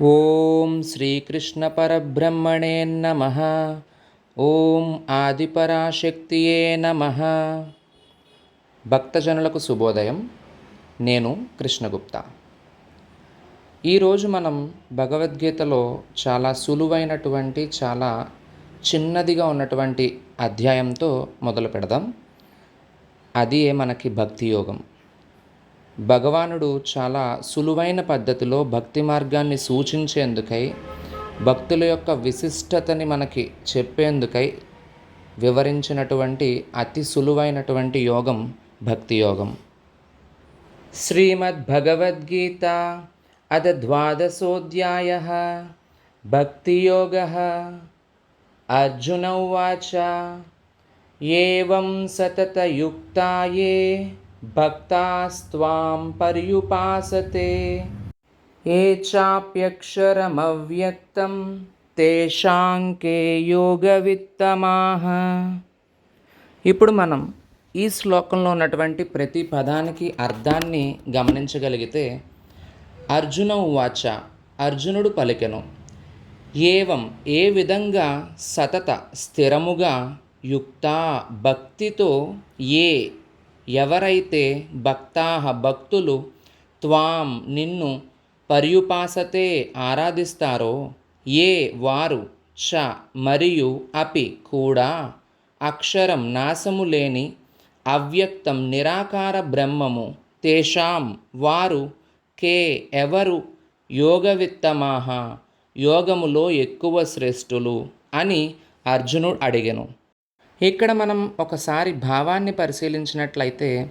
ఓం శ్రీకృష్ణ పరబ్రహ్మణే నమః. ఓం ఆదిపరాశక్తియే నమః. భక్తజనులకు శుభోదయం. నేను కృష్ణగుప్తా. ఈరోజు మనం భగవద్గీతలో చాలా సులువైనటువంటి చాలా చిన్నదిగా ఉన్నటువంటి అధ్యాయంతో మొదలు పెడదాం. అది మనకి భక్తి యోగం. భగవానుడు చాలా సులువైన పద్ధతిలో భక్తి మార్గాన్ని సూచించేందుకై, భక్తుల యొక్క విశిష్టతని మనకి చెప్పేందుకై వివరించినటువంటి అతి సులువైనటువంటి యోగం భక్తి యోగం. శ్రీమద్భగవద్గీత అథ ద్వాదశోऽధ్యాయః భక్తియోగः. అర్జున ఉవాచ ఏవం సతతయుక్తాయే భక్తాస్త్వాం పర్యుపాసతే ఏ చాప్యక్షరమవ్యక్తం తేషాం కే యోగవిత్తమాః. ఇప్పుడు మనం ఈ శ్లోకంలో ఉన్నటువంటి ప్రతి పదానికి అర్థాన్ని గమనించగలిగితే, అర్జున ఉవాచ, అర్జునుడు పలికెను, ఏవం ఏ విధంగా, సతత స్థిరముగా, యుక్తా భక్తితో, ఏ ఎవరైతే, భక్తాః భక్తులు, త్వాం నిన్ను, పర్యుపాసతే ఆరాధిస్తారో, ఏ వారు, చ మరియు, అపి కూడా, అక్షరం నాశము లేని, అవ్యక్తం నిరాకార బ్రహ్మము, తేషాం వారు, కే ఎవరు, యోగవిత్తమాః యోగములో ఎక్కువ శ్రేష్ఠులు అని అర్జునుడు అడిగెను. ఇక్కడ మనం ఒకసారి భావాన్ని పరిశీలించినట్లయితే,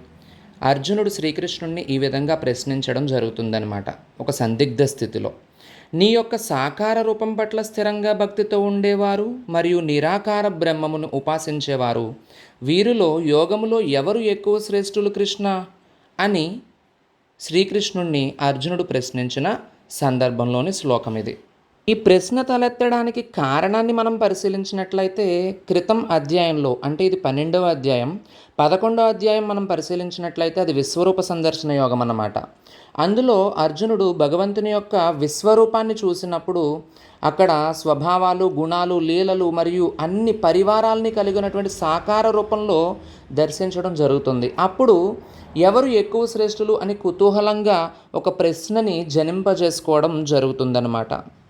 అర్జునుడు శ్రీకృష్ణుడిని ఈ విధంగా ప్రశ్నించడం జరుగుతుందన్నమాట. ఒక సందిగ్ధ స్థితిలో, నీ యొక్క సాకార రూపం పట్ల స్థిరంగా భక్తితో ఉండేవారు మరియు నిరాకార బ్రహ్మమును ఉపాసించేవారు, వీరిలో యోగములో ఎవరు ఎక్కువ శ్రేష్ఠులు కృష్ణ అని శ్రీకృష్ణుణ్ణి అర్జునుడు ప్రశ్నించిన సందర్భంలోని శ్లోకం ఇది. ఈ ప్రశ్న తలెత్తడానికి కారణాన్ని మనం పరిశీలించినట్లయితే, క్రితం అధ్యాయంలో, అంటే ఇది 12వ అధ్యాయం, 11వ అధ్యాయం మనం పరిశీలించినట్లయితే అది విశ్వరూప సందర్శన యోగం అన్నమాట. అందులో అర్జునుడు భగవంతుని యొక్క విశ్వరూపాన్ని చూసినప్పుడు అక్కడ స్వభావాలు, గుణాలు, లీలలు మరియు అన్ని పరివారాలని కలిగినటువంటి సాకార రూపంలో దర్శించడం జరుగుతుంది. అప్పుడు ఎవరు ఎక్కువ శ్రేష్ఠులు అని కుతూహలంగా ఒక ప్రశ్నని జనింపజేసుకోవడం జరుగుతుందన్నమాట.